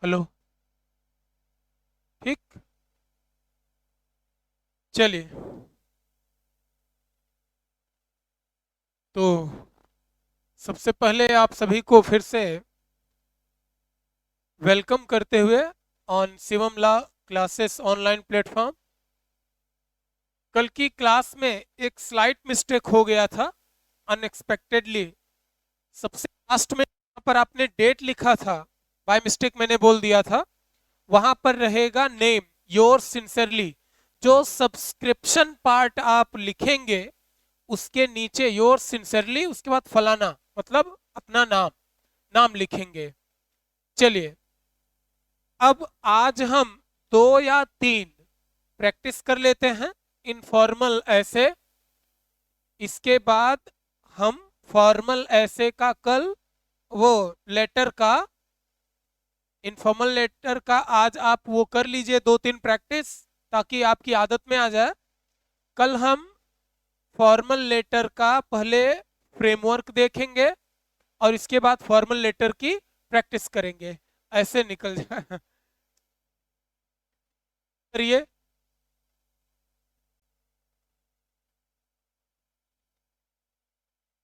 Hello. ठीक। चलिए। तो सबसे पहले आप सभी को फिर से वेलकम करते हुए on Shivam law classes online platform. कल की क्लास में एक स्लाइट मिस्टेक हो गया था अनएक्सपेक्टेडली। सबसे लास्ट में यहाँ पर आपने डेट लिखा था, बाय मिस्टेक मैंने बोल दिया था। वहां पर रहेगा नेम, योर सिंसियरली। जो सब्सक्रिप्शन पार्ट आप लिखेंगे उसके नीचे योर सिंसियरली, उसके बाद फलाना, मतलब अपना नाम नाम लिखेंगे। चलिए, अब आज हम दो या तीन प्रैक्टिस कर लेते हैं इनफॉर्मल ऐसे। इसके बाद हम फॉर्मल ऐसे का कल, वो लेटर का, इनफॉर्मल लेटर का आज आप वो कर लीजिए दो तीन प्रैक्टिस, ताकि आपकी आदत में आ जाए। कल हम फॉर्मल लेटर का पहले फ्रेमवर्क देखेंगे और इसके बाद फॉर्मल लेटर की प्रैक्टिस करेंगे। ऐसे निकल जाए। करिए।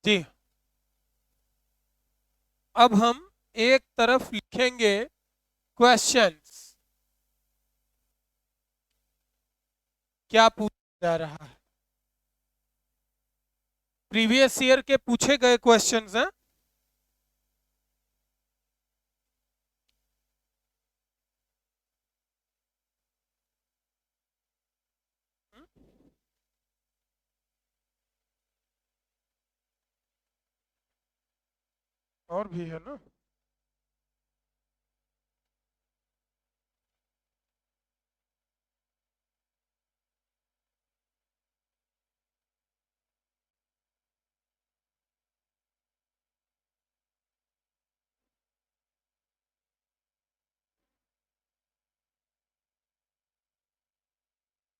जी, अब हम एक तरफ लिखेंगे क्वेश्चंस। क्या पूछा जा रहा है? प्रीवियस ईयर के पूछे गए क्वेश्चंस हैं। और भी है ना?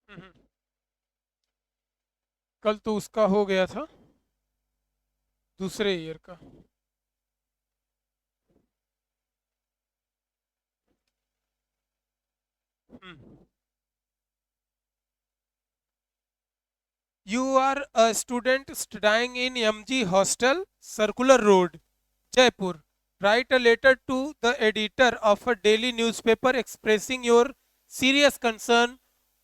हम्म, कल तो उसका हो गया था, दूसरे ईयर का। हम्म। You are a student studying in MG Hostel, Circular Road, Jaipur. Write a letter to the editor of a daily newspaper expressing your serious concern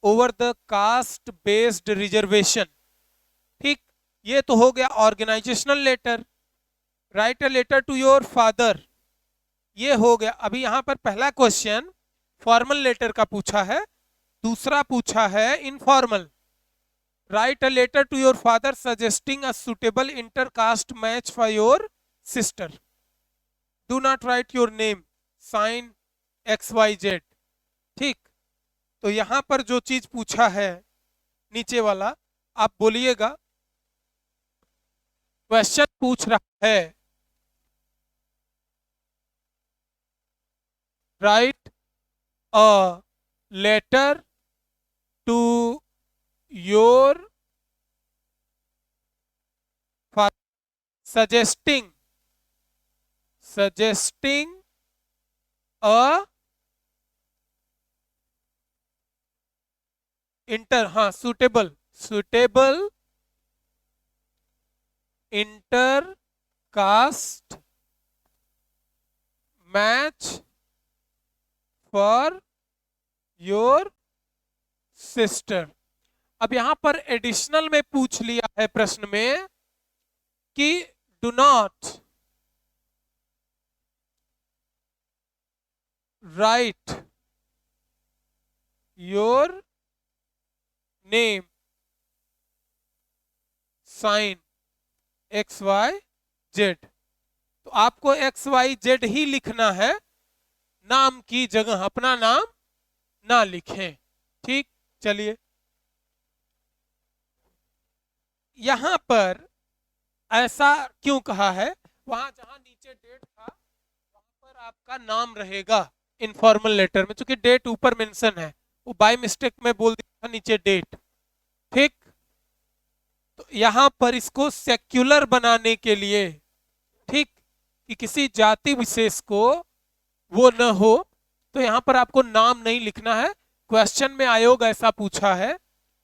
over the caste based reservation. ठीक, ये तो हो गया organisational letter. Write a letter to your father, ये हो गया। अभी यहां पर पहला क्वेश्चन फॉर्मल लेटर का पूछा है, दूसरा पूछा है informal. Write a letter to your father suggesting a suitable intercaste match for your sister. Do not write your name. Sign XYZ. ठीक। तो यहां पर जो चीज पूछा है नीचे वाला, आप बोलिएगा। क्वेश्चन पूछ रहा है, write a letter to your suggesting suggesting a inter, हाँ, suitable suitable inter caste match for your sister. अब यहां पर एडिशनल में पूछ लिया है प्रश्न में कि do not write your name sign X Y Z. तो आपको एक्स वाई जेड ही लिखना है, नाम की जगह अपना नाम ना लिखें। ठीक। चलिए, यहां पर ऐसा क्यों कहा है? वहां जहां नीचे डेट था वहां पर आपका नाम रहेगा इनफॉर्मल लेटर में, क्योंकि डेट ऊपर मेंशन है, वो बाय मिस्टेक में बोल दिया था नीचे डेट। ठीक। तो यहां पर इसको सेक्युलर बनाने के लिए, ठीक, कि किसी जाति विशेष को वो न हो, तो यहाँ पर आपको नाम नहीं लिखना है। क्वेश्चन में आयोग ऐसा पूछा है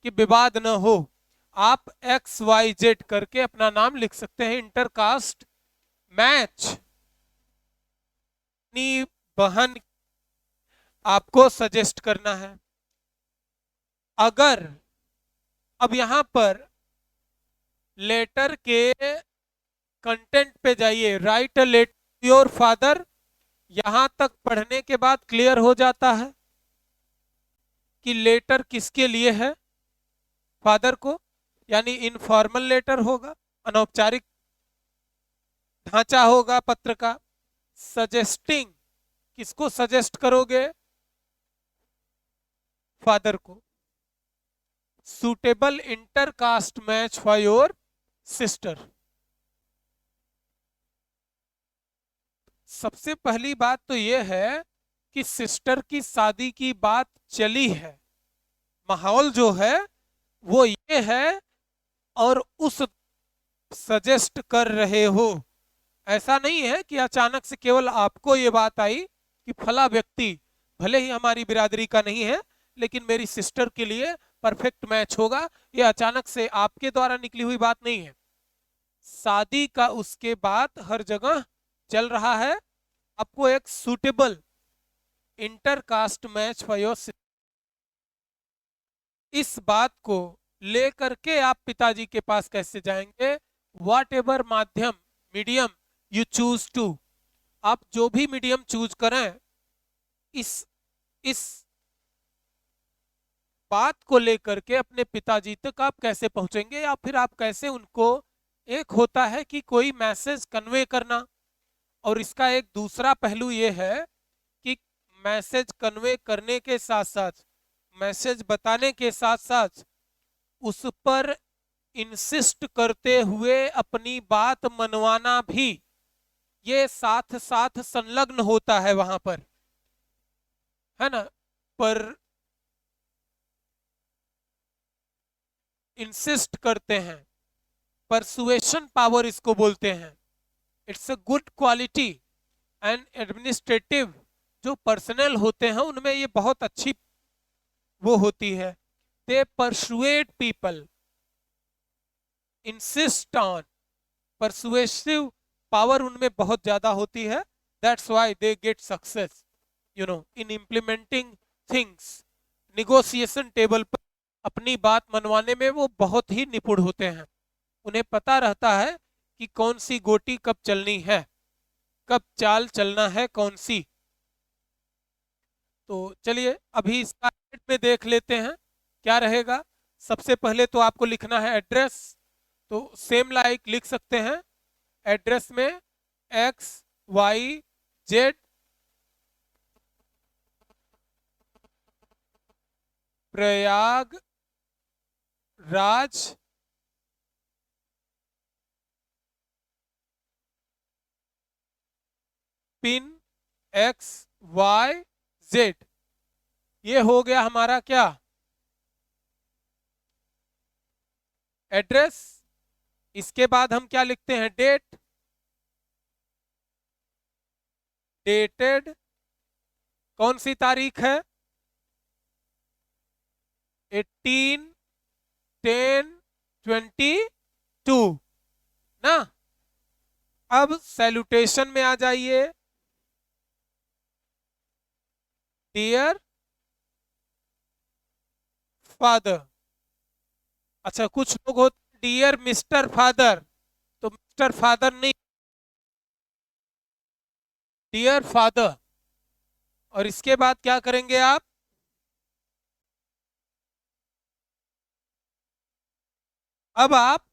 कि विवाद न हो, आप XYZ करके अपना नाम लिख सकते हैं। इंटरकास्ट मैच अपनी बहन आपको सजेस्ट करना है। अगर अब यहां पर लेटर के कंटेंट पे जाइए, write a letter your father. यहां तक पढ़ने के बाद क्लियर हो जाता है कि लेटर किसके लिए है, फादर को, यानी इनफॉर्मल लेटर होगा, अनौपचारिक ढांचा होगा पत्र का। सजेस्टिंग, किसको सजेस्ट करोगे, फादर को। Suitable intercaste match for your sister. सबसे पहली बात तो यह है कि सिस्टर की शादी की बात चली है, माहौल जो है वो ये है, और उस सजेस्ट कर रहे हो। ऐसा नहीं है कि अचानक से केवल आपको ये बात आई कि फला व्यक्ति भले ही हमारी बिरादरी का नहीं है लेकिन मेरी सिस्टर के लिए परफेक्ट मैच होगा। ये अचानक से आपके द्वारा निकली हुई बात नहीं है, शादी का उसके बाद हर जगह चल रहा है। आपको एक suitable intercaste match for your, इस बात को लेकर के आप पिताजी के पास कैसे जाएंगे। वॉट एवर माध्यम, मीडियम यू चूज टू, आप जो भी मीडियम चूज करें, इस बात को लेकर के अपने पिताजी तक आप कैसे पहुंचेंगे, या फिर आप कैसे उनको, एक होता है कि कोई मैसेज कन्वे करना, और इसका एक दूसरा पहलू ये है कि मैसेज कन्वे करने के साथ साथ, मैसेज बताने के साथ साथ उस पर इंसिस्ट करते हुए अपनी बात मनवाना भी, ये साथ साथ संलग्न होता है वहां पर, है ना। पर इंसिस्ट करते हैं, परसुएशन पावर इसको बोलते हैं। It's a good quality and administrative, जो पर्सनल होते हैं उनमें ये बहुत अच्छी वो होती है। They persuade people, insist on, persuasive power उनमें बहुत ज्यादा होती है। That's why they get success, you know, in implementing things. Negotiation table पर अपनी बात मनवाने में वो बहुत ही निपुण होते हैं। उन्हें पता रहता है कि कौन सी गोटी कब चलनी है, कब चाल चलना है कौन सी। तो चलिए अभी इसका में देख लेते हैं क्या रहेगा। सबसे पहले तो आपको लिखना है एड्रेस, तो सेम लाइक लिख सकते हैं। एड्रेस में XYZ प्रयागराज, पिन XYZ। ये हो गया हमारा क्या, एड्रेस। इसके बाद हम क्या लिखते हैं, डेट, डेटेड, कौन सी तारीख है, 18/10/22 ना। अब सैल्यूटेशन में आ जाइए, डियर फादर। अच्छा, कुछ लोग होते डियर मिस्टर फादर, तो मिस्टर फादर नहीं, डियर फादर। और इसके बाद क्या करेंगे आप, अब आप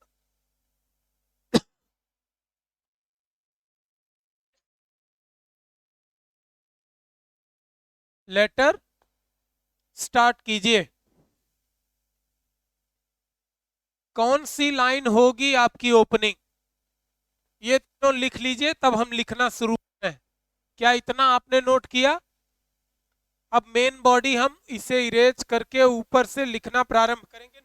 लेटर स्टार्ट कीजिए। कौन सी लाइन होगी आपकी ओपनिंग, ये तो लिख लीजिए, तब हम लिखना शुरू करें। क्या इतना आपने नोट किया। अब मेन बॉडी हम इसे इरेज करके ऊपर से लिखना प्रारंभ करेंगे।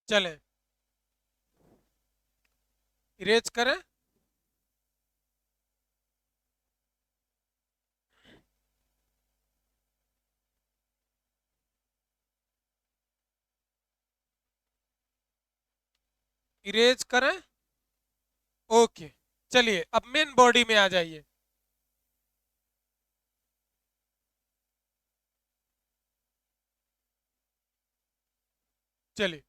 चलें, इरेज करें। इरेज करें। ओके, चलिए अब मेन बॉडी में आ जाइए। चलिए,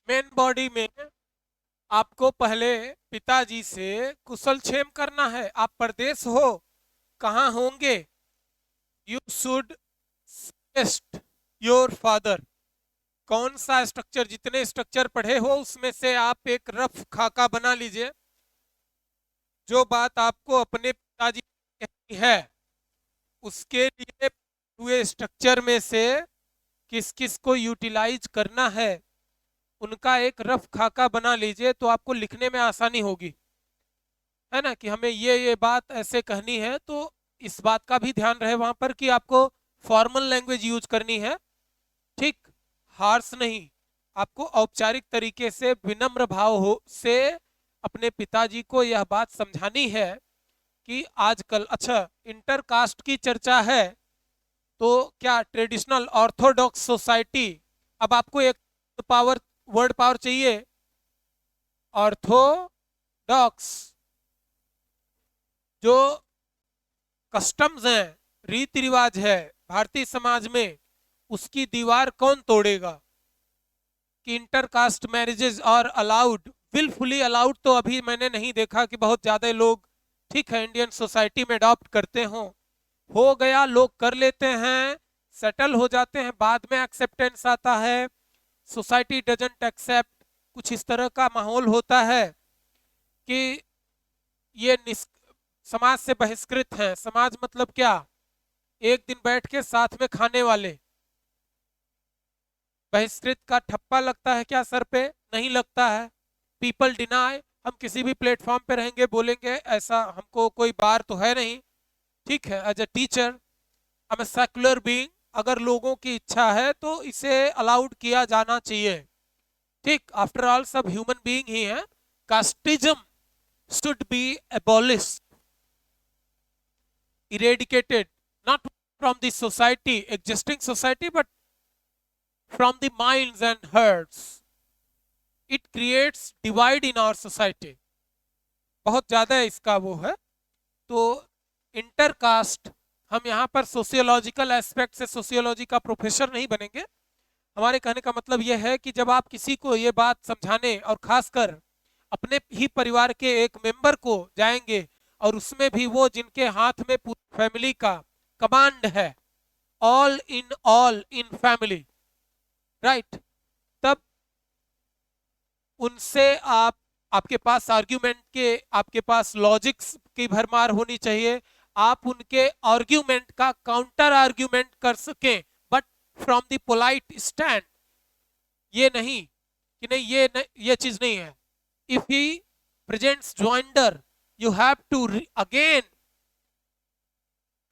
मेन बॉडी में आपको पहले पिताजी से कुशल क्षेम करना है। आप परदेश हो, कहाँ होंगे? You should test your father. कौन सा स्ट्रक्चर, जितने स्ट्रक्चर पढ़े हो उसमें से आप एक रफ खाका बना लीजिए। जो बात आपको अपने पिताजी से कहनी है उसके लिए हुए स्ट्रक्चर में से किस किस को यूटिलाइज करना है उनका एक रफ खाका बना लीजिए, तो आपको लिखने में आसानी होगी, है ना, कि हमें ये बात ऐसे कहनी है। तो इस बात का भी ध्यान रहे वहां पर कि आपको फॉर्मल लैंग्वेज यूज करनी है, ठीक, हार्श नहीं। आपको औपचारिक तरीके से विनम्र भाव हो से अपने पिताजी को यह बात समझानी है कि आजकल, अच्छा, इंटरकास्ट की चर्चा है, तो क्या ट्रेडिशनल ऑर्थोडॉक्स सोसाइटी, अब आपको एक पावर, वर्ड पावर चाहिए, ऑर्थोडॉक्स, जो कस्टम्स हैं, रीति रिवाज है भारतीय समाज में, उसकी दीवार कौन तोड़ेगा? कि इंटरकास्ट मैरिजेज और अलाउड, विलफुली अलाउड तो अभी मैंने नहीं देखा कि बहुत ज्यादा लोग, ठीक है, इंडियन सोसाइटी में अडॉप्ट करते हो गया, लोग कर लेते हैं, सेटल हो जाते हैं, बाद में एक्सेप्टेंस आता है, सोसाइटी डजंट एक्सेप्ट, कुछ इस तरह का माहौल होता है कि ये समाज से बहिष्कृत हैं। समाज मतलब क्या? एक दिन बैठ के साथ में खाने वाले। बहिष्कृत का ठप्पा लगता है क्या सर पे? नहीं लगता है। पीपल डिनाई, हम किसी भी प्लेटफॉर्म पे रहेंगे बोलेंगे ऐसा हमको कोई बार तो है नहीं, ठीक है। As a teacher, I am a secular being, अगर लोगों की इच्छा है तो इसे अलाउड किया जाना चाहिए, ठीक। आफ्टर ऑल सब ह्यूमन बीइंग ही हैं। Casteism should be abolished, eradicated, not from the society, existing society, but from the minds and hearts. It creates divide in our society. बहुत ज्यादा इसका वो है। तो इंटरकास्ट, हम यहाँ पर सोशियोलॉजिकल एस्पेक्ट से सोशियोलॉजी का प्रोफेसर नहीं बनेंगे। हमारे कहने का मतलब यह है कि जब आप किसी को ये बात समझाने, और खासकर अपने ही परिवार के एक मेंबर को जाएंगे, और उसमें भी वो जिनके हाथ में पूरी फैमिली का कमांड है, ऑल इन फैमिली, राइट, तब उनसे आपके पास आर्ग्यूमेंट के, आपके पास लॉजिक्स की भरमार होनी चाहिए। आप उनके आर्ग्यूमेंट का काउंटर आर्ग्यूमेंट कर सकें, but from the polite stand. ये नहीं कि नहीं, ये चीज नहीं है। If he presents joinder, you have to again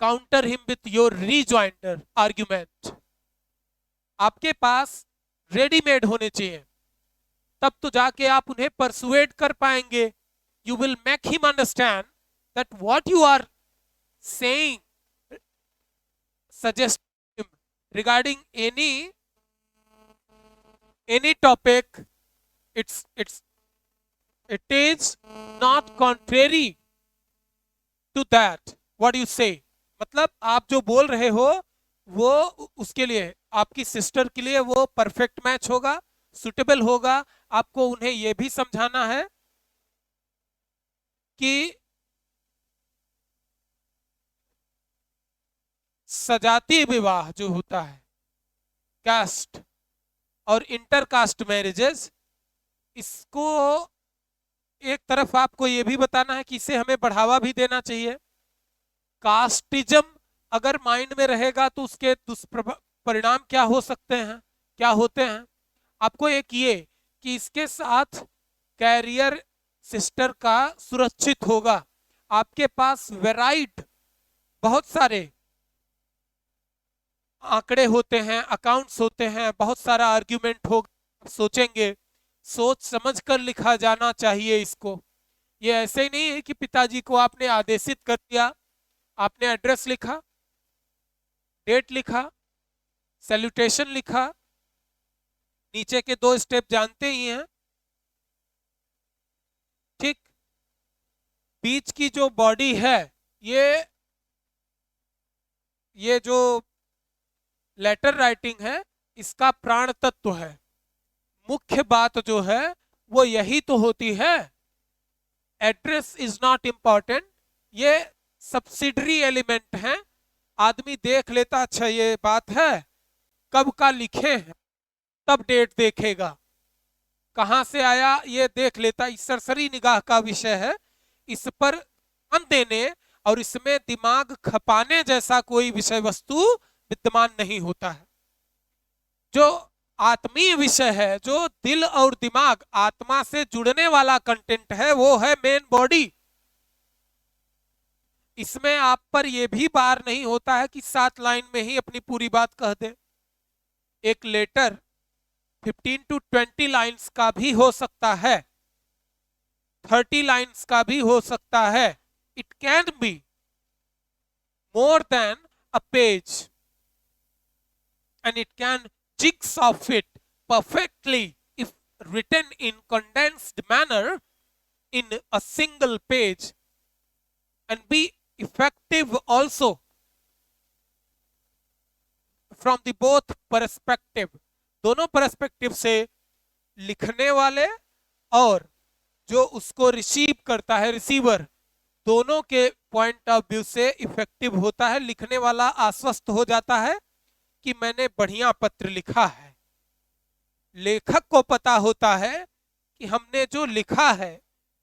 counter him with your rejoinder argument. आपके पास रेडीमेड होने चाहिए, तब तो जाके आप उन्हें परसुएड कर पाएंगे। You will make him understand that what you are saying, suggest him regarding any topic, it is not contrary to that what you say। मतलब आप जो बोल रहे हो वो उसके लिए, आपकी सिस्टर के लिए वो परफेक्ट मैच होगा, सुटेबल होगा। आपको उन्हें यह भी समझाना है कि सजातीय विवाह जो होता है, कास्ट और इंटरकास्ट मैरिजेस, इसको एक तरफ आपको यह भी बताना है कि इसे हमें बढ़ावा भी देना चाहिए। कास्टिज्म अगर माइंड में रहेगा तो उसके दुष्परिणाम क्या हो सकते हैं, क्या होते हैं। आपको एक ये कि इसके साथ कैरियर सिस्टर का सुरक्षित होगा। आपके पास वेराइट बहुत सारे आंकड़े होते हैं, अकाउंट्स होते हैं, बहुत सारा आर्ग्यूमेंट हो, सोचेंगे, सोच समझ कर लिखा जाना चाहिए इसको। ये ऐसे ही नहीं है कि पिताजी को आपने आदेशित कर दिया, आपने एड्रेस लिखा, डेट लिखा, सैल्यूटेशन लिखा, नीचे के 2 स्टेप जानते ही हैं, ठीक। बीच की जो बॉडी है, ये जो लेटर राइटिंग है, इसका प्राण तत्व है। मुख्य बात जो है वो यही तो होती है। एड्रेस इज नॉट इंपॉर्टेंट, ये सब्सिडरी एलिमेंट है। आदमी देख लेता, अच्छा ये बात है, कब का लिखे हैं, तब डेट देखेगा, कहां से आया ये देख लेता। इस सरसरी निगाह का विषय है, इस पर ध्यान देने और इसमें दिमाग खपाने जैसा कोई विषय वस्तु विद्यमान नहीं होता है। जो आत्मीय विषय है, जो दिल और दिमाग, आत्मा से जुड़ने वाला कंटेंट है, वो है मेन बॉडी। इसमें आप पर यह भी बार नहीं होता है कि 7 लाइन में ही अपनी पूरी बात कह दे। एक लेटर 15 to 20 लाइंस का भी हो सकता है, 30 लाइंस का भी हो सकता है। It can be more than a page and it can jigsaw fit perfectly if written in condensed manner in a single page and be effective also from the both perspective, दोनों perspective से, लिखने वाले और जो उसको receive करता है, receiver, दोनों के पॉइंट ऑफ व्यू से इफेक्टिव होता है। लिखने वाला आश्वस्त हो जाता है कि मैंने बढ़िया पत्र लिखा है। लेखक को पता होता है कि हमने जो लिखा है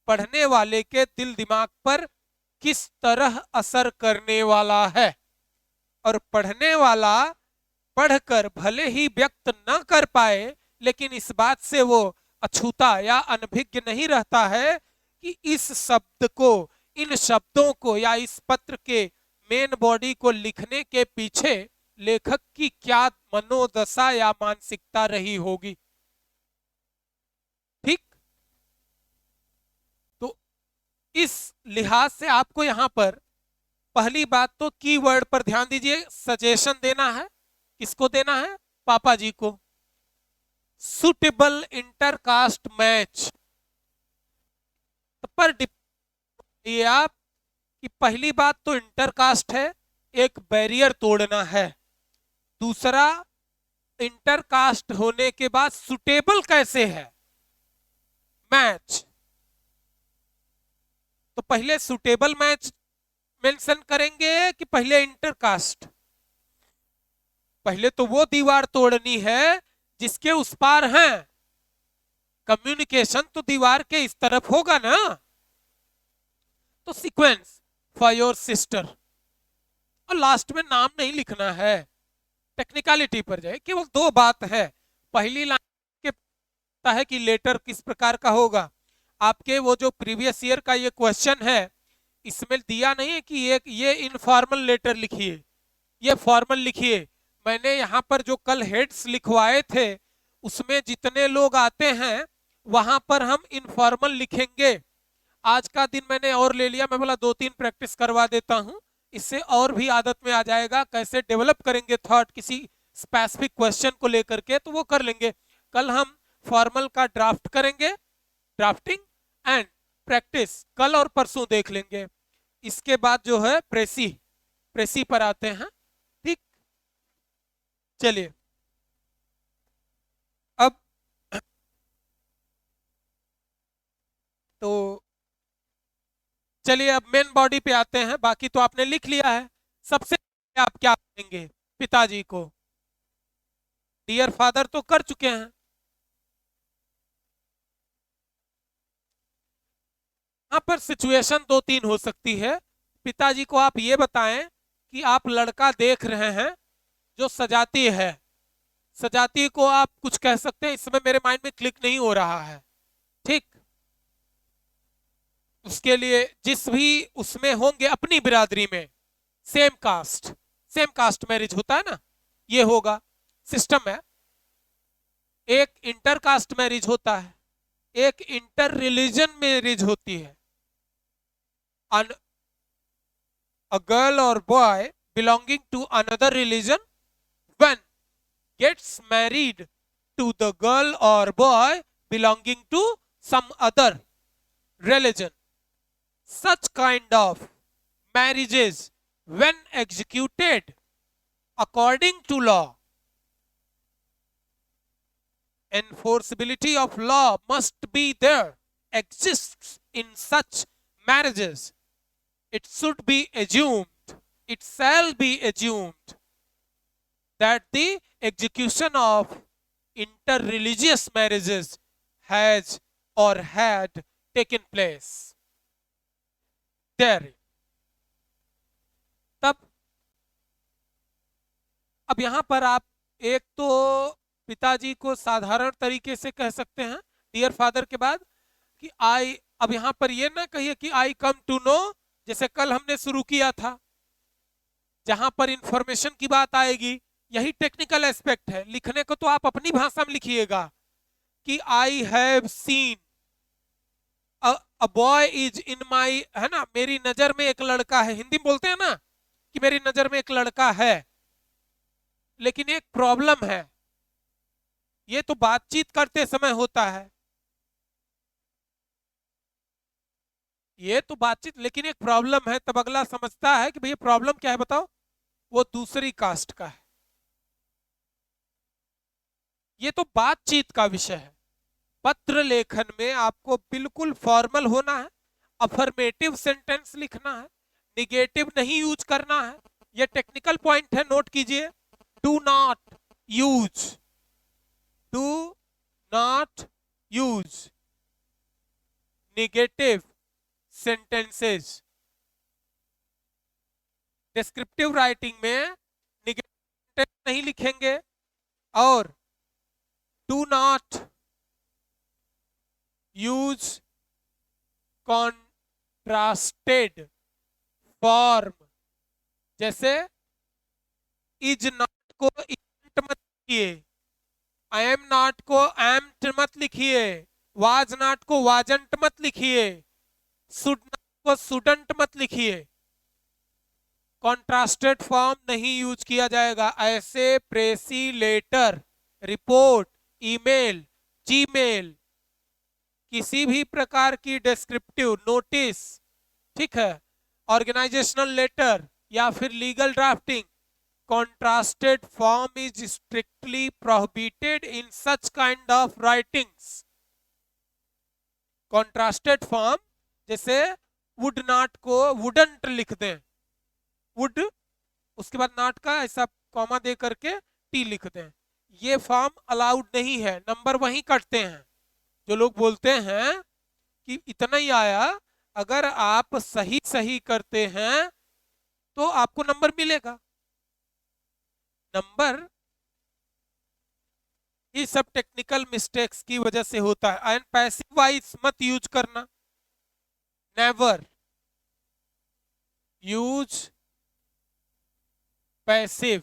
पढ़ने वाले के दिल दिमाग पर किस तरह असर करने वाला है, और पढ़ने वाला पढ़कर भले ही व्यक्त न कर पाए, लेकिन इस बात से वो अछूता या अनभिज्ञ नहीं रहता है कि इस शब्द को, इन शब्दों को या इस पत्र के मेन बॉडी को लिखने के पीछे लेखक की क्या मनोदशा या मानसिकता रही होगी। ठीक, तो इस लिहाज से आपको यहां पर पहली बात तो कीवर्ड पर ध्यान दीजिए। सजेशन देना है, किसको देना है? पापा जी को। सुटेबल इंटरकास्ट मैच पर ये आप कि पहली बात तो इंटरकास्ट है, एक बैरियर तोड़ना है। दूसरा, इंटरकास्ट होने के बाद सुटेबल कैसे है मैच, तो पहले सुटेबल मैच मेंशन करेंगे कि पहले इंटरकास्ट? पहले तो वो दीवार तोड़नी है जिसके उस पार हैं। कम्युनिकेशन तो दीवार के इस तरफ होगा ना। तो सीक्वेंस फॉर योर सिस्टर, और लास्ट में नाम नहीं लिखना है, टेक्निकलिटी पर जाए। केवल 2 बात है। पहली लाइन के पता है कि लेटर किस प्रकार का होगा। आपके वो जो प्रीवियस ईयर का ये क्वेश्चन है, इसमें दिया नहीं है कि ये इनफॉर्मल लेटर लिखिए, ये फॉर्मल लिखिए। मैंने यहाँ पर जो कल हेड्स लिखवाए थे, उसमें जितने लोग आते हैं वहां पर हम इनफॉर्मल लिखेंगे। आज का दिन मैंने और ले लिया, मैं बोला 2-3 प्रैक्टिस करवा देता हूं, इससे और भी आदत में आ जाएगा। कैसे डेवलप करेंगे थॉट किसी स्पेसिफिक क्वेश्चन को लेकर के, तो वो कर लेंगे। कल हम फॉर्मल का ड्राफ्ट करेंगे, ड्राफ्टिंग एंड प्रैक्टिस कल और परसों देख लेंगे। इसके बाद जो है प्रेसी पर आते हैं। ठीक, चलिए अब तो चलिए अब मेन बॉडी पे आते हैं। बाकी तो आपने लिख लिया है। सबसे पहले आप क्या करेंगे? पिताजी को डियर फादर तो कर चुके हैं। यहां पर सिचुएशन 2-3 हो सकती है। पिताजी को आप ये बताएं कि आप लड़का देख रहे हैं जो सजाती है। सजाती को आप कुछ कह सकते हैं, इसमें मेरे माइंड में क्लिक नहीं हो रहा है। ठीक, उसके लिए जिस भी उसमें होंगे अपनी बिरादरी में सेम कास्ट मैरिज होता है ना, ये होगा। सिस्टम है, एक इंटरकास्ट मैरिज होता है, एक इंटर रिलीजन मैरिज होती है। A girl or boy belonging to another religion when gets married to the girl or boy belonging to some other religion. Such kind of marriages, when executed according to law, enforceability of law must be there, exists in such marriages. It should be assumed, it shall be assumed that the execution of interreligious marriages has or had taken place there. तब अब यहां पर आप एक तो पिताजी को साधारण तरीके से कह सकते हैं डियर फादर के बाद कि आई, अब यहां पर ये ना कहिए कि आई कम टू नो, जैसे कल हमने शुरू किया था, जहां पर इंफॉर्मेशन की बात आएगी, यही टेक्निकल एस्पेक्ट है। लिखने को तो आप अपनी भाषा में लिखिएगा कि I have seen a boy is in my, है ना, मेरी नजर में एक लड़का है। हिंदी में बोलते हैं ना कि मेरी नजर में एक लड़का है, लेकिन एक प्रॉब्लम है, ये तो बातचीत करते समय होता है, ये तो बातचीत, लेकिन एक प्रॉब्लम है। तब अगला समझता है कि भैया प्रॉब्लम क्या है बताओ, वो दूसरी कास्ट का है। ये तो बातचीत का विषय है। पत्र लेखन में आपको बिल्कुल फॉर्मल होना है, अफर्मेटिव सेंटेंस लिखना है, निगेटिव नहीं यूज करना है। ये टेक्निकल पॉइंट है, नोट कीजिए। Do not use, do not use negative sentences. Descriptive writing में निगेटिव नहीं लिखेंगे, और do not use contrasted form, जैसे इज नॉट को इजंट मत लिखिए, आई एम नॉट को एम्ट मत लिखिए, वाज नॉट को वाजंट मत लिखिए, शुड नॉट को शुडंट मत लिखिए। कॉन्ट्रास्टेड फॉर्म नहीं यूज किया जाएगा। ऐसे प्रेसी लेटर, रिपोर्ट, ईमेल, जीमेल, किसी भी प्रकार की डिस्क्रिप्टिव नोटिस, ठीक है, ऑर्गेनाइजेशनल लेटर या फिर legal drafting, contrasted form is strictly prohibited in such kind of writings. Contrasted form, जैसे वुड नॉट को वुडंट लिख दें, वुड उसके बाद नॉट का ऐसा कॉमा दे करके टी लिख दें, ये फॉर्म अलाउड नहीं है। नंबर वहीं कटते हैं। जो लोग बोलते हैं कि इतना ही आया, अगर आप सही सही करते हैं तो आपको नंबर मिलेगा। नंबर ये सब टेक्निकल मिस्टेक्स की वजह से होता है। एंड पैसिव वॉइस मत यूज करना, नेवर यूज पैसिव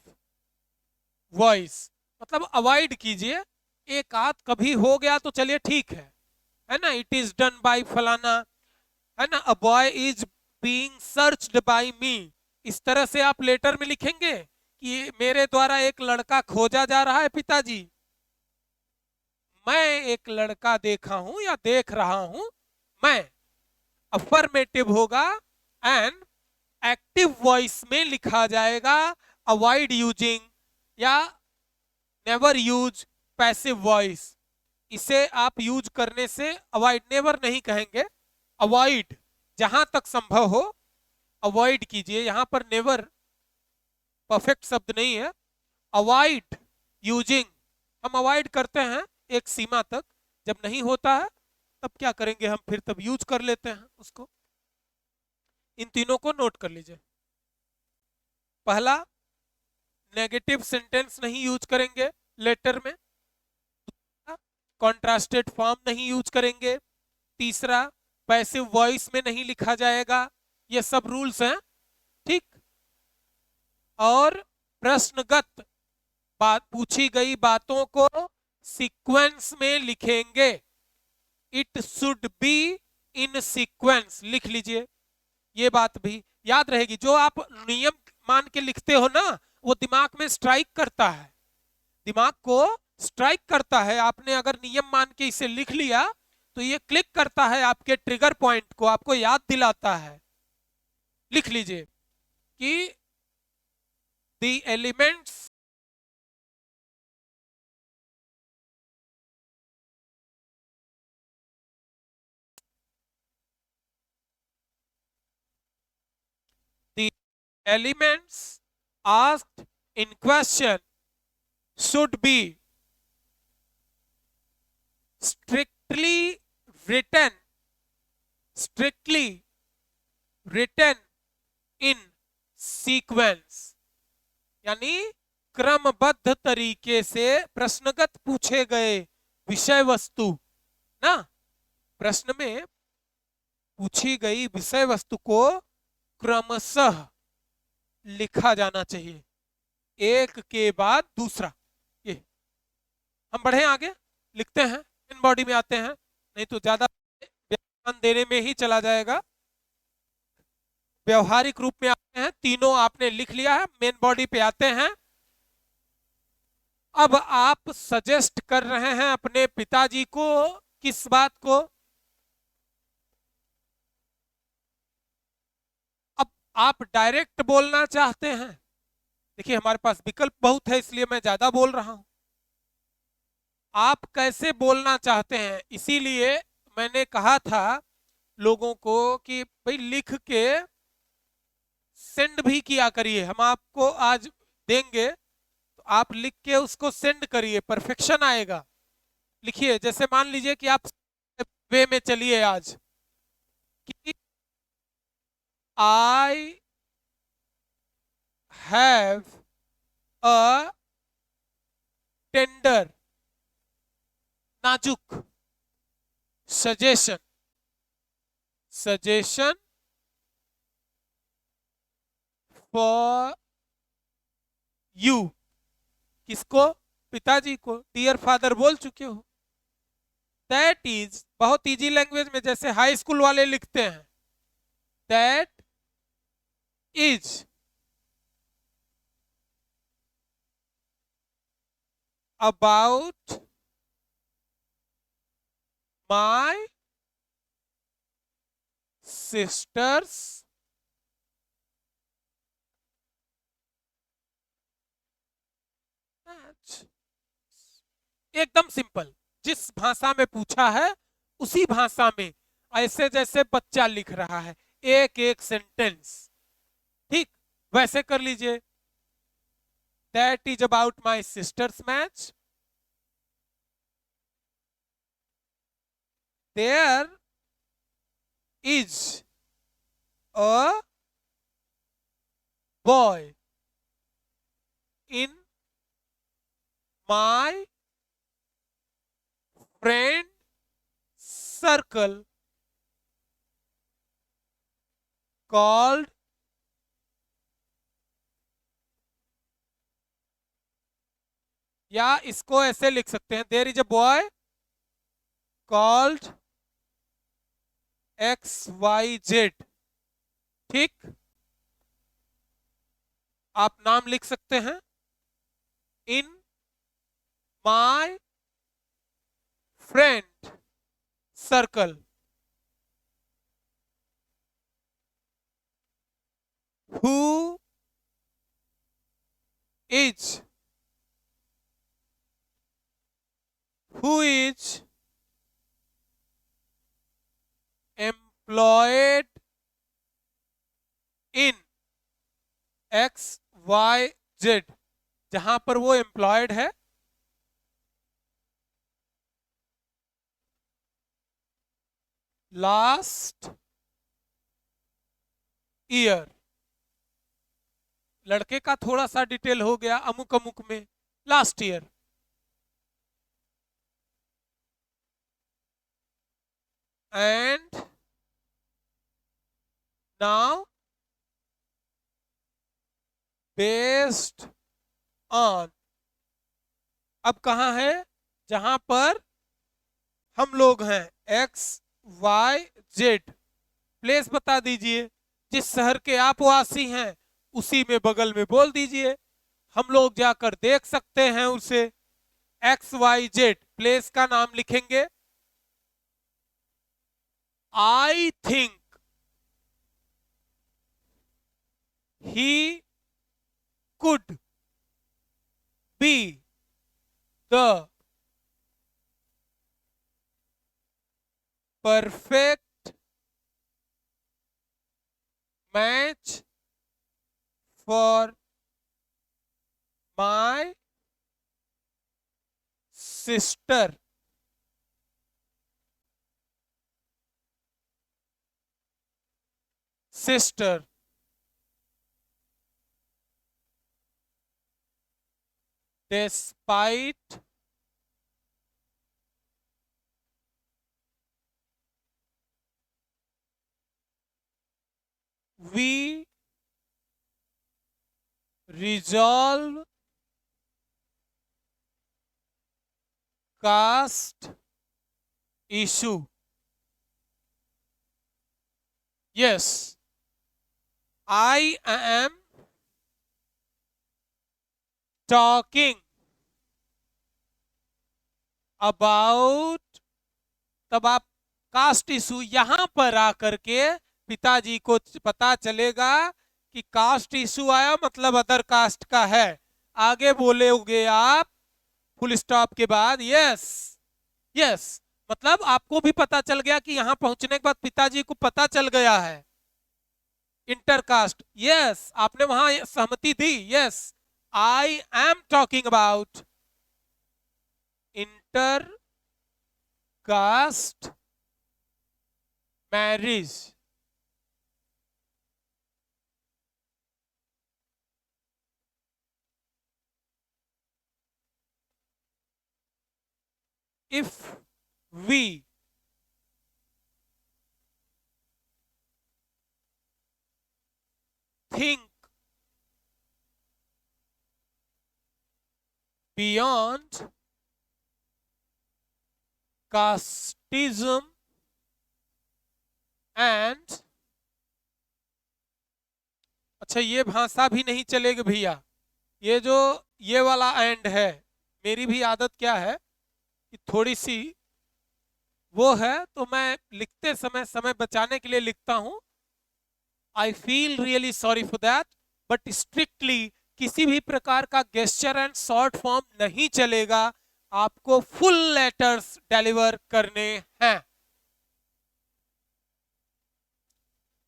वॉइस, मतलब अवॉइड कीजिए। एक आध कभी हो गया तो चलिए ठीक है ना, इट इज डन बाय फलाना, है ना, a boy is being searched by me, इस तरह से आप लेटर में लिखेंगे कि मेरे द्वारा एक लड़का खोजा जा रहा है पिताजी, मैं एक लड़का देखा हूं या देख रहा हूं, मैं, अफर्मेटिव होगा। एंड एक्टिव वॉइस में लिखा जाएगा अवॉइड यूजिंग या नेवर यूज पैसिव वॉइस। इसे आप यूज करने से अवॉइड, नेवर नहीं कहेंगे, अवॉइड, जहां तक संभव हो अवॉइड कीजिए। यहां पर नेवर परफेक्ट शब्द नहीं है। अवॉइड यूजिंग, हम अवॉइड करते हैं एक सीमा तक, जब नहीं होता है तब क्या करेंगे हम, फिर तब यूज कर लेते हैं उसको। इन तीनों को नोट कर लीजिए। पहला, नेगेटिव सेंटेंस नहीं यूज करेंगे लेटर में। दूसरा, कॉन्ट्रास्टेड फॉर्म नहीं यूज करेंगे। तीसरा, पैसिव वॉइस में नहीं लिखा जाएगा। ये सब रूल्स हैं, ठीक। और प्रश्नगत बात पूछी गई बातों को सीक्वेंस में लिखेंगे। It should be in sequence लिख लीजिए, ये बात भी याद रहेगी। जो आप नियम मान के लिखते हो ना, वो दिमाग में स्ट्राइक करता है, दिमाग को स्ट्राइक करता है। आपने अगर नियम मान के इसे लिख लिया तो ये क्लिक करता है आपके ट्रिगर पॉइंट को, आपको याद दिलाता है। लिख लीजिए कि the elements the elements asked in question should be strictly written in sequence, यानी क्रमबद्ध तरीके से प्रश्नगत पूछे गए विषय वस्तु ना, प्रश्न में पूछी गई विषय वस्तु को क्रमशः लिखा जाना चाहिए, एक के बाद दूसरा। ये हम बढ़े आगे, लिखते हैं, इन बॉडी में आते हैं, नहीं तो ज्यादा व्याख्यान देने में ही चला जाएगा। व्यवहारिक रूप में आते हैं, तीनों आपने लिख लिया है, मेन बॉडी पे आते हैं। अब आप सजेस्ट कर रहे हैं अपने पिताजी को किस बात को? अब आप डायरेक्ट बोलना चाहते हैं, देखिए हमारे पास विकल्प बहुत है इसलिए मैं ज्यादा बोल रहा हूं। आप कैसे बोलना चाहते हैं, इसीलिए मैंने कहा था लोगों को कि भाई लिख के सेंड भी किया करिए, हम आपको आज देंगे तो आप लिख के उसको सेंड करिए, परफेक्शन आएगा। लिखिए, जैसे मान लीजिए कि आप वे में चलिए आज कि आई हैव अ टेंडर नाजुक सजेशन फॉर यू। किसको? पिताजी को। डियर फादर बोल चुके हो। दैट इज, बहुत इजी लैंग्वेज में जैसे हाई स्कूल वाले लिखते हैं, that is about my sisters match. एकदम सिंपल, जिस भाषा में पूछा है उसी भाषा में, ऐसे जैसे बच्चा लिख रहा है, एक एक सेंटेंस, ठीक वैसे कर लीजिए। That is about my sisters match. There is a boy in my friend circle called या इसको ऐसे लिख सकते हैं, there is a boy called XYZ। ठीक, आप नाम लिख सकते हैं, in my friend circle who is employed in XYZ, जहां पर वो एम्प्लॉयड है। लास्ट ईयर, लड़के का थोड़ा सा डिटेल हो गया अमुक अमुक में, last year. And now based on अब कहाँ है? जहां पर हम लोग हैं, एक्स वाई जेड। प्लेस बता दीजिए, जिस शहर के आप वासी हैं उसी में बगल में बोल दीजिए, हम लोग जाकर देख सकते हैं उसे। एक्स वाई जेड प्लेस का नाम लिखेंगे। आई think he could be the perfect match for my sister. Sister. Despite we resolve caste issue. Yes, I am talking about, तब आप कास्ट इशू यहां पर आकर के पिताजी को पता चलेगा कि कास्ट इशू आया मतलब अदर कास्ट का है। आगे बोलोगे आप फुल स्टॉप के बाद यस। यस मतलब आपको भी पता चल गया कि यहां पहुंचने के बाद पिताजी को पता चल गया है इंटरकास्ट। यस आपने वहां सहमति दी। Yes I am talking about intercaste marriage. if we think beyond casteism and, अच्छा ये भाषा भी नहीं चलेगी भैया, ये जो ये वाला एंड है, मेरी भी आदत क्या है कि थोड़ी सी वो है, तो मैं लिखते समय समय बचाने के लिए लिखता हूं। I feel really sorry for that, but strictly किसी भी प्रकार का गेस्चर एंड शॉर्ट फॉर्म नहीं चलेगा, आपको फुल लेटर्स डिलीवर करने हैं।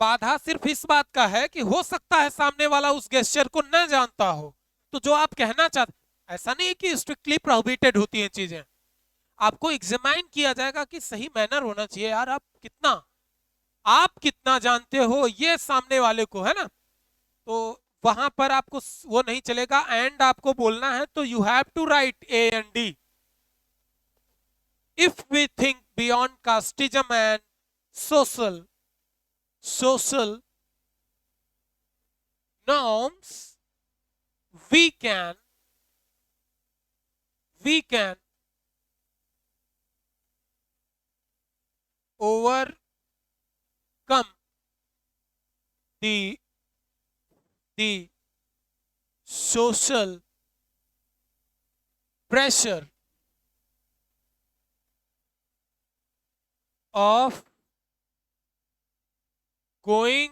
बाधा सिर्फ इस बात का है कि हो सकता है सामने वाला उस गेस्चर को न जानता हो, तो जो आप कहना चाहते, ऐसा नहीं कि स्ट्रिक्टली प्रोहिबिटेड होती हैं चीजें, आपको एग्जामाइन किया जाएगा कि सही मैनर होना चाहिए यार, आप कितना जानते हो ये सामने वाले को है ना, तो वहां पर आपको वो नहीं चलेगा। एंड आपको बोलना है तो you have to write A and D. If we think beyond casteism and social norms, we can overcome the the social pressure of going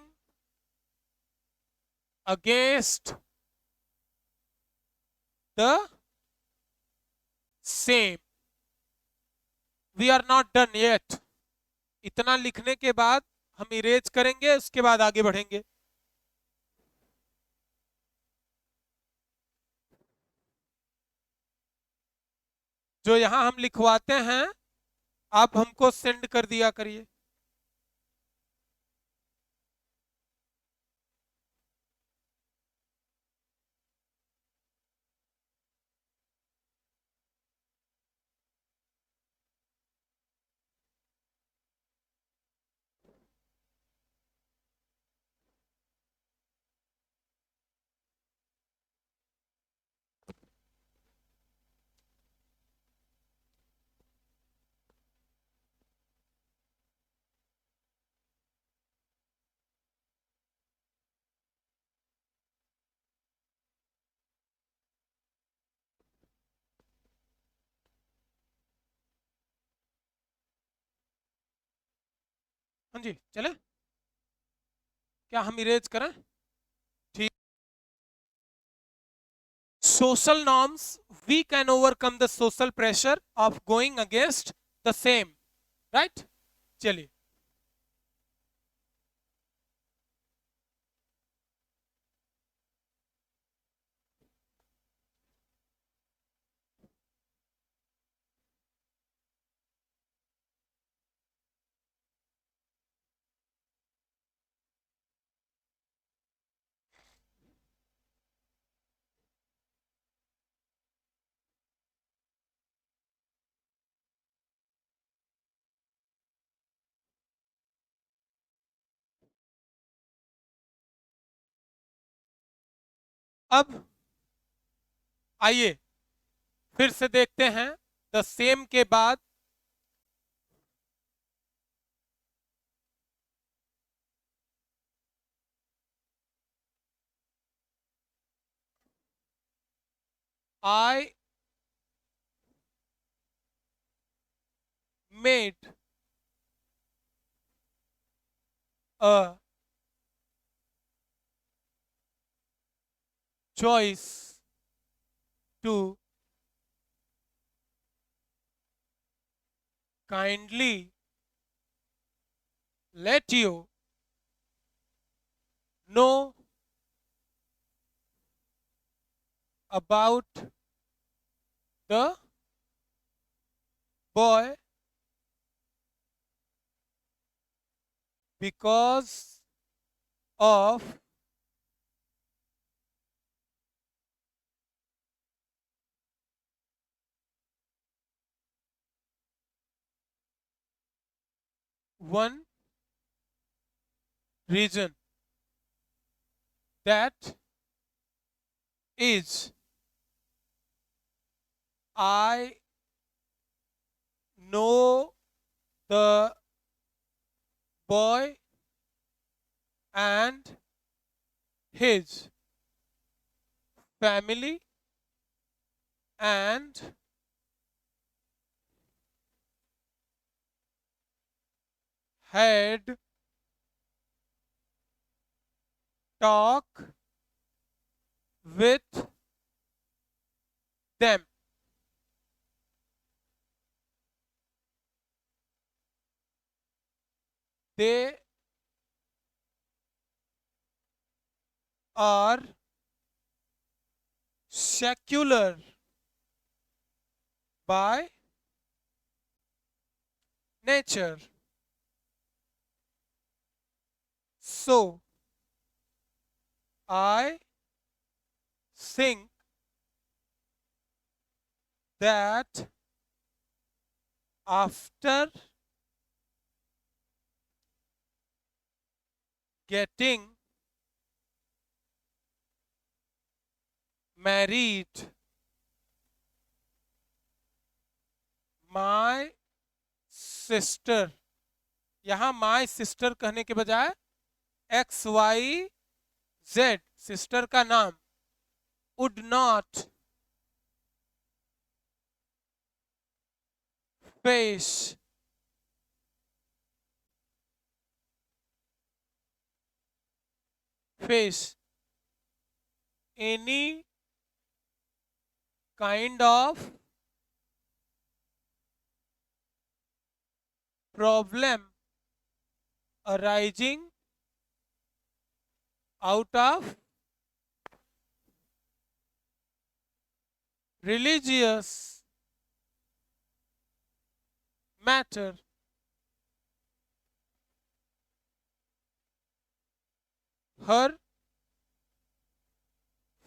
against the same. We are not done yet. इतना लिखने के बाद हम erase करेंगे, उसके बाद आगे बढ़ेंगे। जो यहां हम लिखवाते हैं आप हमको सेंड कर दिया करिए। हाँ जी चले, क्या हम इरेज करें? ठीक। Social norms, we can overcome the social pressure of going against the same, right? चलिए, अब आइए फिर से देखते हैं द सेम के बाद I made a choice to kindly let you know about the boy because of one reason, that is I know the boy and his family and had talk with them. They are secular by nature. So I think that after getting married, my sister, यहां my sister कहने के बजाय XYZ sister का नाम would not face face any kind of problem arising out of religious matter. Her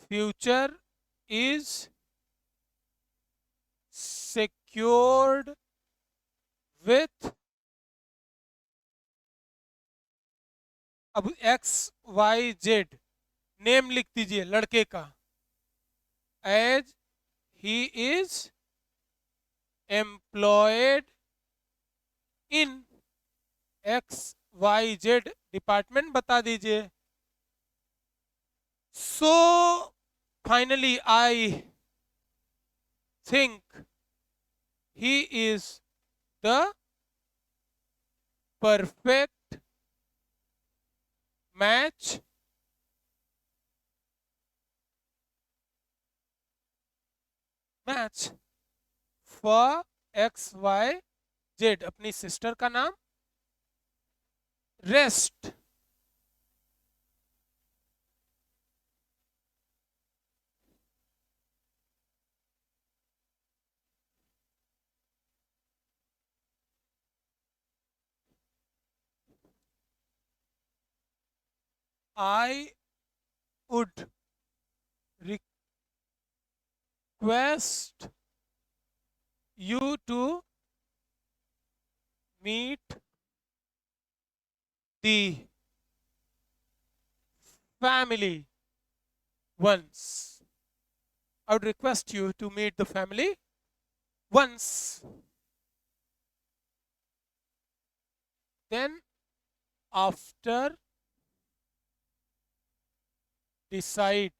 future is secured with, अब XYZ name लिख दीजिए लड़के का, as he is employed in XYZ department बता दीजिए. So finally I think he is the perfect match match for X Y Z, अपनी sister का नाम। Rest I would request you to meet the family once. I would request you to meet the family once. Then, after, decide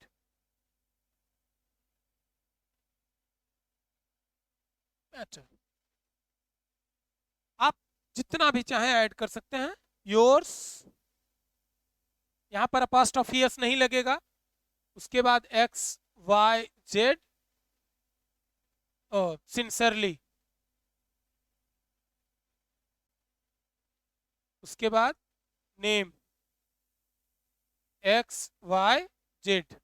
matter. आप जितना भी चाहें add कर सकते हैं। योर्स, यहां पर अपोस्ट्रोफी एस नहीं लगेगा। उसके बाद एक्स वाई जेड, सिंसियरली। उसके बाद name X Y Z.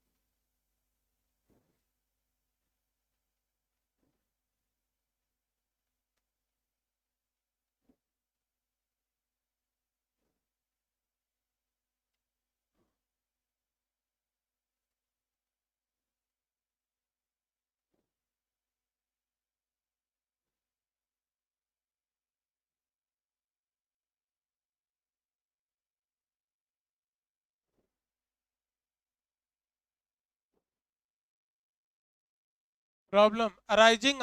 Problem arising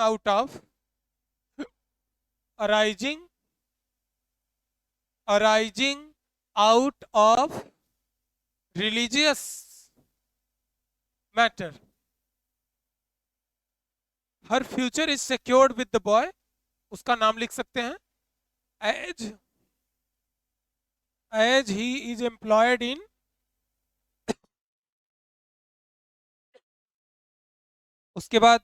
arising out of religious matter. Her future is secured with the boy. उसका नाम लिख सकते हैं। as he is employed in, उसके बाद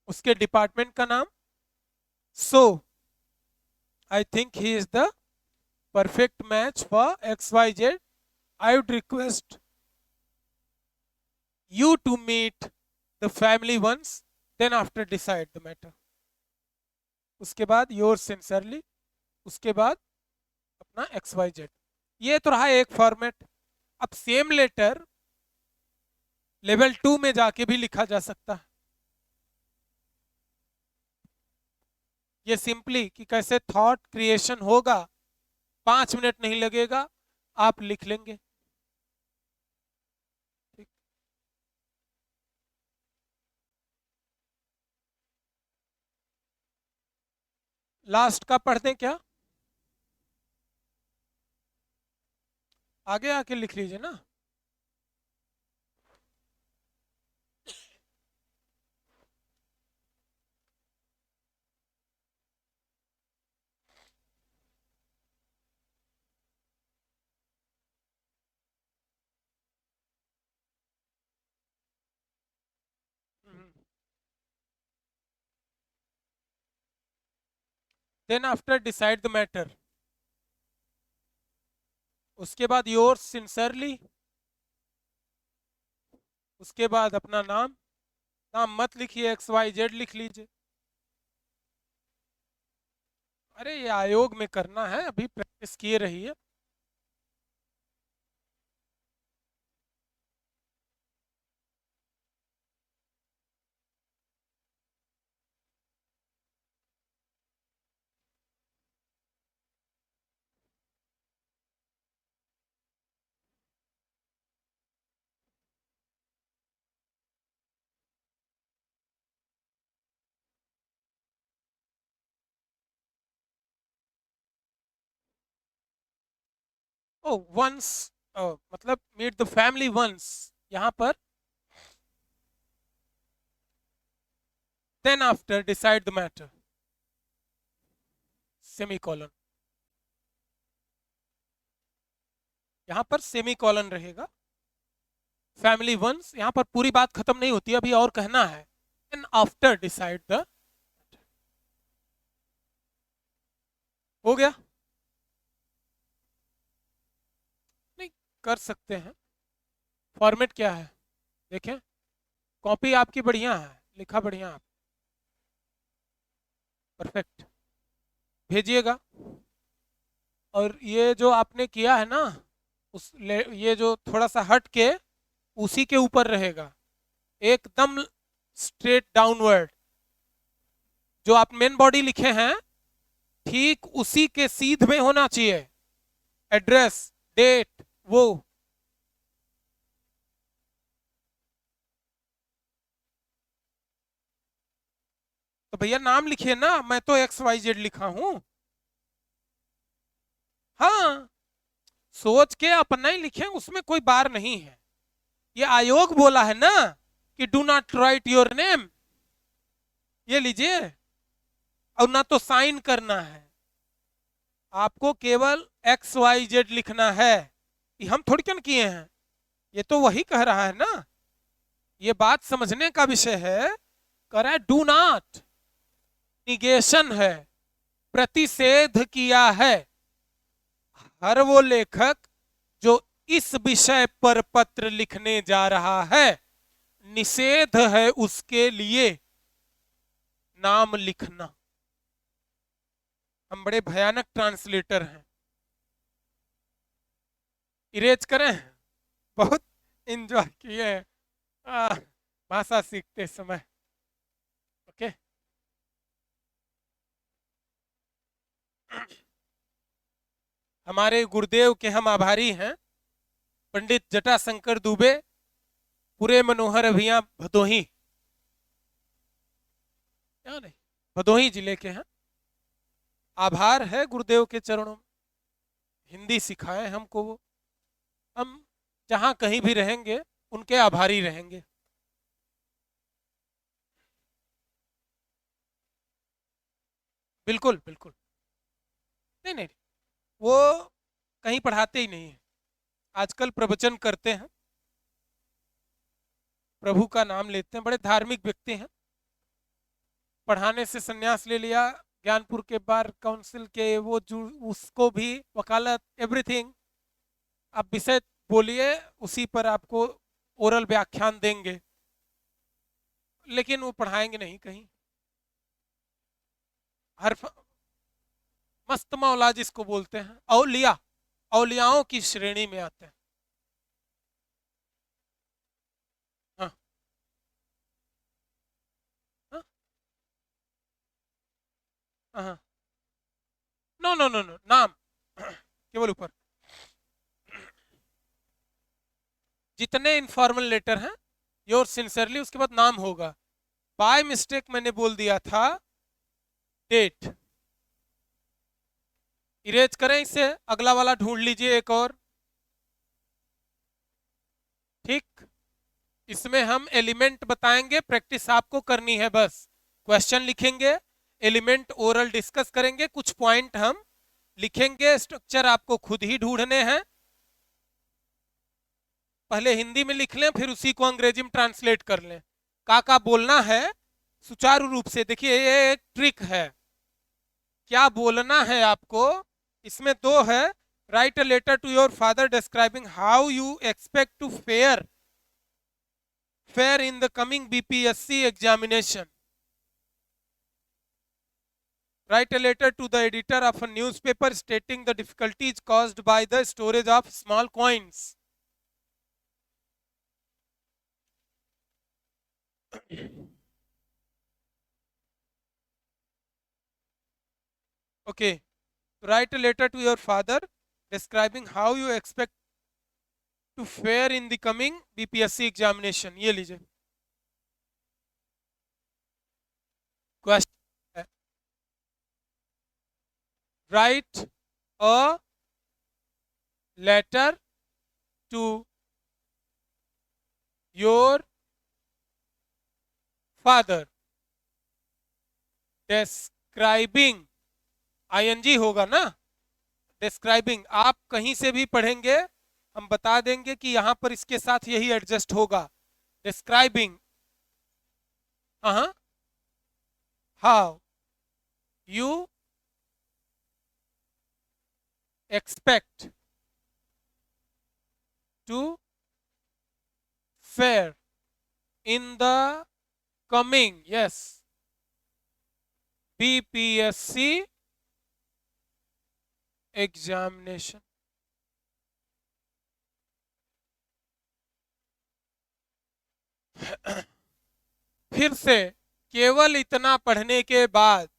उसके डिपार्टमेंट का नाम। so I think he is the perfect match for XYZ. I would request you to meet the family once, then after decide the matter. उसके बाद yours sincerely, उसके बाद अपना XYZ। ये तो रहा एक फॉर्मेट। अब सेम लेटर लेवल 2 में जाके भी लिखा जा सकता है। ये सिंपली कि कैसे थॉट क्रिएशन होगा, 5 मिनट नहीं लगेगा, आप लिख लेंगे। ठीक, लास्ट का पढ़ दें क्या? आगे आके लिख लीजिए ना। Then after decide the matter, उसके बाद योर्स सिंसियरली, उसके बाद अपना नाम। नाम मत लिखिए, XYZ लिख लीजिए। अरे ये आयोग में करना है, अभी प्रैक्टिस किए रहिए। ओ वंस, मतलब मीट द फैमिली वंस, यहां पर then after decide the matter, semicolon. यहां पर सेमी कॉलन रहेगा। फैमिली वंस, यहां पर पूरी बात खत्म नहीं होती, अभी और कहना है। एंड आफ्टर डिसाइड द, हो गया? नहीं, कर सकते हैं। फॉर्मेट क्या है देखें, कॉपी आपकी बढ़िया है, लिखा बढ़िया आप, परफेक्ट, भेजिएगा। और ये जो आपने किया है ना, ये जो थोड़ा सा हट के उसी के ऊपर रहेगा, एकदम स्ट्रेट डाउनवर्ड। जो आप मेन बॉडी लिखे हैं ठीक उसी के सीध में होना चाहिए, एड्रेस, डेट, वो। तो भैया नाम लिखिए ना, मैं तो XYZ लिखा हूं। हाँ, सोच के अपना ही लिखे, उसमें कोई बार नहीं है। ये आयोग बोला है ना कि do not write your name, ये लीजिए। और ना तो साइन करना है, आपको केवल XYZ लिखना है। ये हम थोड़ी क्यों किए हैं, ये तो वही कह रहा है ना। ये बात समझने का विषय है। कह रहा है डू नॉट, निगेशन है, प्रतिषेध किया है। हर वो लेखक जो इस विषय पर पत्र लिखने जा रहा है, निषेध है उसके लिए नाम लिखना। हम बड़े भयानक ट्रांसलेटर हैं। इरेज करें, बहुत इंजॉय किए भाषा सीखते समय। ओके, हमारे गुरुदेव के हम आभारी हैं, पंडित जटाशंकर दुबे, पूरे मनोहर अभिया भदोही, क्या नहीं, भदोही जिले के हैं। आभार है गुरुदेव के चरणों में, हिंदी सिखाए हमको वो। हम जहां कहीं भी रहेंगे उनके आभारी रहेंगे। बिल्कुल बिल्कुल, नहीं नहीं, वो कहीं पढ़ाते ही नहीं है, आजकल प्रवचन करते हैं, प्रभु का नाम लेते हैं, बड़े धार्मिक व्यक्ति हैं। पढ़ाने से संन्यास ले लिया, ज्ञानपुर के बार काउंसिल के वो उसको भी वकालत, एवरीथिंग। आप विषय बोलिए, उसी पर आपको ओरल व्याख्यान देंगे, लेकिन वो पढ़ाएंगे नहीं कहीं। हर मस्त मौला जिसको बोलते हैं, औलिया, औलियाओं की श्रेणी में आते हैं। हाँ हाँ हाँ, नो नो नो नो, नाम केवल ऊपर। जितने इनफॉर्मल लेटर हैं, योर सिंसियरली, उसके बाद नाम होगा। बाय मिस्टेक मैंने बोल दिया था डेट, इरेज करें इसे, अगला वाला ढूंढ लीजिए एक और। ठीक, इसमें हम एलिमेंट बताएंगे, प्रैक्टिस आपको करनी है बस। क्वेश्चन लिखेंगे, एलिमेंट ओरल डिस्कस करेंगे, कुछ पॉइंट हम लिखेंगे, स्ट्रक्चर आपको खुद ही ढूंढने हैं। पहले हिंदी में लिख लें, फिर उसी को अंग्रेजी में ट्रांसलेट कर लें। का बोलना है सुचारू रूप से। देखिए ये एक ट्रिक है, क्या बोलना है आपको। इसमें दो है, write a letter to your father describing how you expect to fare in the coming BPSC examination. Write a letter to the editor of a newspaper stating the difficulties caused by the storage of small coins. Okay, write a letter to your father describing how you expect to fare in the coming BPSC examination. ये लीजिए question, write a letter to your father describing, ING होगा ना, describing. आप कहीं से भी पढ़ेंगे हम बता देंगे कि यहां पर इसके साथ यही एडजस्ट होगा। Describing how you expect to fare in the coming BPSC examination। फिर से केवल इतना पढ़ने के बाद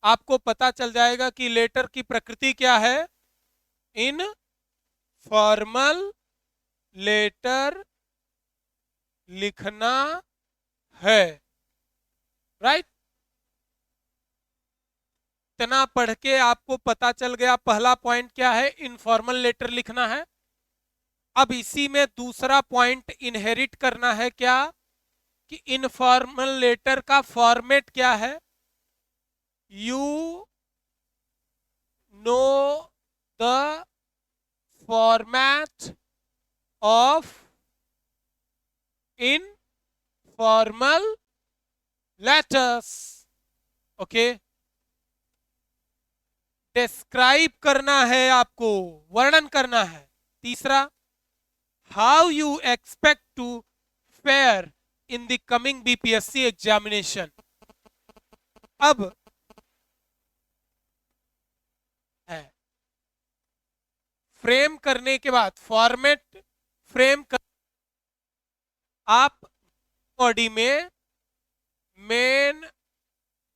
आपको पता चल जाएगा कि लेटर की प्रकृति क्या है। इन फॉर्मल लेटर लिखना है, राइट। इतना पढ़ के आपको पता चल गया पहला पॉइंट क्या है, इनफॉर्मल लेटर लिखना है। अब इसी में दूसरा पॉइंट इनहेरिट करना है क्या, कि इनफॉर्मल लेटर का फॉर्मेट क्या है। You know the format of informal letters, okay. Describe करना है आपको, वर्णन करना है। तीसरा, how you expect to fare in the coming BPSC examination. अब है फ्रेम करने के बाद, फॉर्मेट फ्रेम कर, आप बॉडी में मेन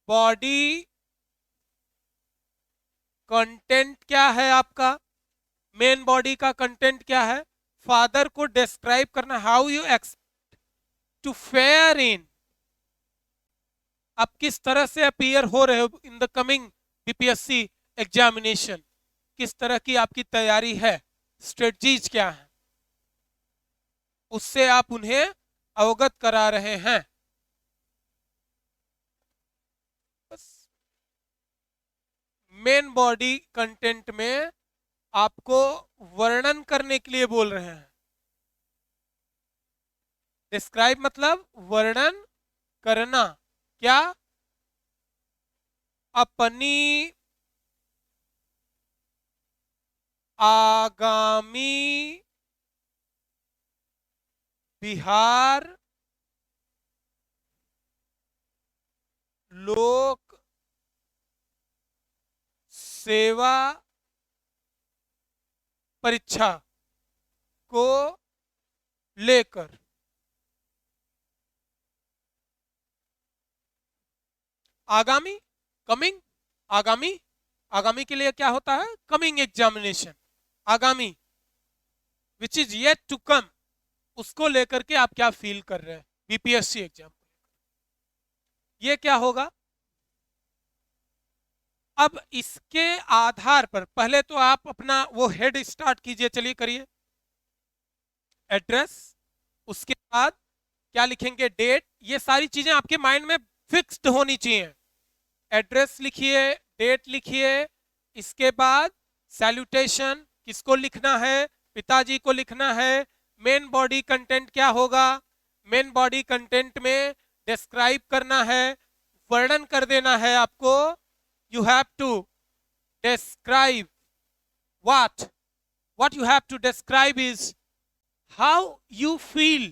बॉडी कंटेंट क्या है आपका, मेन बॉडी का कंटेंट क्या है। फादर को डिस्क्राइब करना, how you expect to fare in, आप किस तरह से अपीयर हो रहे हो in the coming BPSC examination, किस तरह की आपकी तैयारी है, स्ट्रेटजीज क्या है, उससे आप उन्हें अवगत करा रहे हैं। बस मेन बॉडी कंटेंट में आपको वर्णन करने के लिए बोल रहे हैं। डिस्क्राइब मतलब वर्णन करना, क्या, अपनी आगामी बिहार लोक सेवा परीक्षा को लेकर आगामी, कमिंग, आगामी, आगामी के लिए क्या होता है, कमिंग एग्जामिनेशन, आगामी, which is yet to come, उसको लेकर के आप क्या फील कर रहे हैं बीपीएससी एग्जाम। ये क्या होगा। अब इसके आधार पर पहले तो आप अपना वो हेड स्टार्ट कीजिए, चलिए करिए। एड्रेस, उसके बाद क्या लिखेंगे, डेट, ये सारी चीजें आपके माइंड में फिक्स्ड होनी चाहिए। एड्रेस लिखिए, डेट लिखिए, इसके बाद सैल्यूटेशन किसको लिखना है, पिताजी को लिखना है। मेन बॉडी कंटेंट क्या होगा, मेन बॉडी कंटेंट में डिस्क्राइब करना है, वर्णन कर देना है आपको। You have to describe what you have to describe is how you feel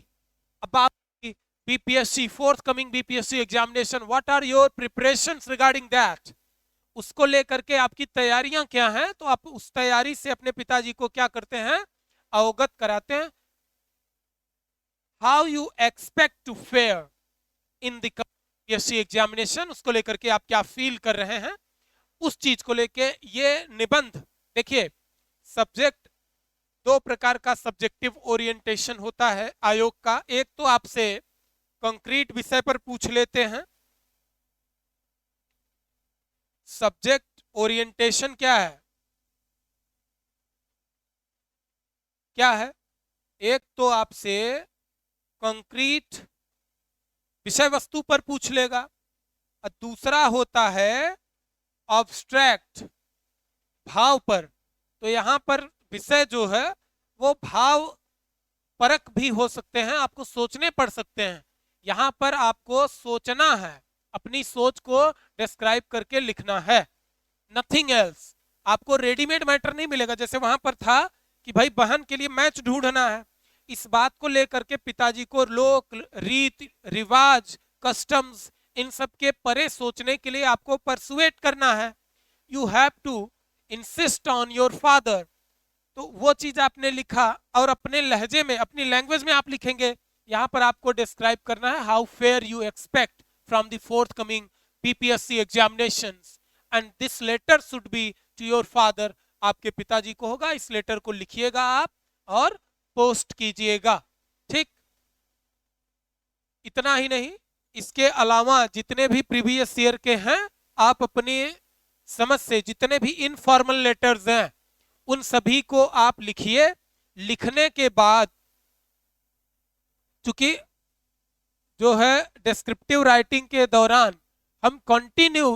about the BPSC, forthcoming BPSC examination. What are your preparations regarding that? उसको लेकर के आपकी तैयारियां क्या हैं, तो आप उस तैयारी से अपने पिताजी को क्या करते हैं, अवगत कराते हैं। How you expect to fare in the BPSC examination, उसको लेकर के आप क्या फील कर रहे हैं, उस चीज को लेके ये निबंध। देखिए, सब्जेक्ट दो प्रकार का सब्जेक्टिव ओरिएंटेशन होता है आयोग का। एक तो आपसे कंक्रीट विषय पर पूछ लेते हैं, सब्जेक्ट ओरिएंटेशन क्या है, क्या है, एक तो आपसे कंक्रीट विषय वस्तु पर पूछ लेगा, और दूसरा होता है ऑब्स्ट्रैक्ट भाव पर। तो यहां पर विषय जो है वो भाव परक भी हो सकते हैं, आपको सोचने पड़ सकते हैं। यहां पर आपको सोचना है, अपनी सोच को डिस्क्राइब करके लिखना है, नथिंग एल्स। आपको रेडीमेड मैटर नहीं मिलेगा। जैसे वहां पर था कि भाई बहन के लिए मैच ढूंढना है, इस बात को लेकर के पिताजी को लोक रीति रिवाज कस्टम्स इन सब के परे सोचने के लिए आपको परसुएट करना है। You have to insist on your father. तो वो चीज आपने लिखा और अपने लहजे में, अपनी लैंग्वेज में आप लिखेंगे। यहां पर आपको डिस्क्राइब करना है how fare you expect from the forthcoming PPSC examinations and this letter should be to your father. आपके पिताजी को होगा, इस लेटर को लिखिएगा आप और पोस्ट कीजिएगा। ठीक, इतना ही नहीं, इसके अलावा जितने भी प्रीवियस ईयर के हैं, आप अपनी समझ से जितने भी इनफॉर्मल लेटर्स हैं उन सभी को आप लिखिए। लिखने के बाद, चूंकि जो है डिस्क्रिप्टिव राइटिंग के दौरान हम कंटिन्यू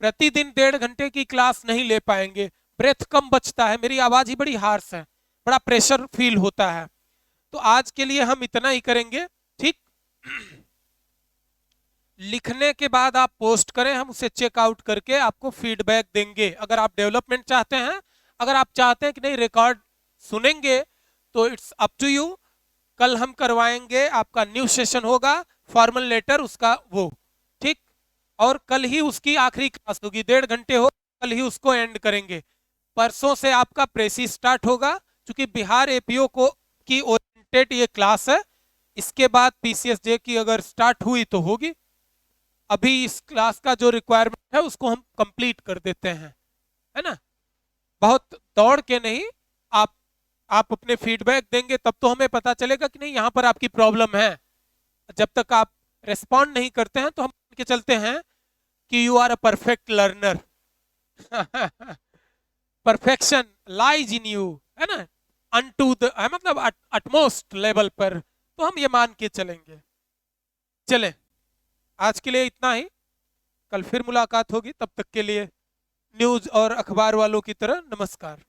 प्रतिदिन 1.5 घंटे की क्लास नहीं ले पाएंगे, ब्रेथ कम बचता है, मेरी आवाज ही बड़ी हार्श है, बड़ा प्रेशर फील होता है। तो आज के लिए हम इतना ही करेंगे। ठीक, लिखने के बाद आप पोस्ट करें, हम उसे चेकआउट करके आपको फीडबैक देंगे। अगर आप डेवलपमेंट चाहते हैं, अगर आप चाहते हैं कि नहीं रिकॉर्ड सुनेंगे, तो इट्स अप टू यू। कल हम करवाएंगे, आपका न्यू सेशन होगा, फॉर्मल लेटर उसका वो। ठीक, और कल ही उसकी आखिरी क्लास होगी, 1.5 घंटे हो, कल ही उसको एंड करेंगे। परसों से आपका प्रेसी स्टार्ट होगा, क्योंकि बिहार एपीओ को की ओरिएंटेड ये क्लास है। इसके बाद पीसीएसजे की अगर स्टार्ट हुई तो होगी। अभी इस क्लास का जो रिक्वायरमेंट है उसको हम कंप्लीट कर देते हैं, है ना। बहुत दौड़ के नहीं, आप अपने फीडबैक देंगे तब तो हमें पता चलेगा कि नहीं यहाँ पर आपकी प्रॉब्लम है। जब तक आप रेस्पॉन्ड नहीं करते हैं तो हम के चलते हैं कि you are a perfect learner. Perfection lies in you, है ना, अनटू द मतलब अटमोस्ट लेवल पर, तो हम ये मान के चलेंगे। चले, आज के लिए इतना ही, कल फिर मुलाकात होगी। तब तक के लिए न्यूज और अखबार वालों की तरह नमस्कार।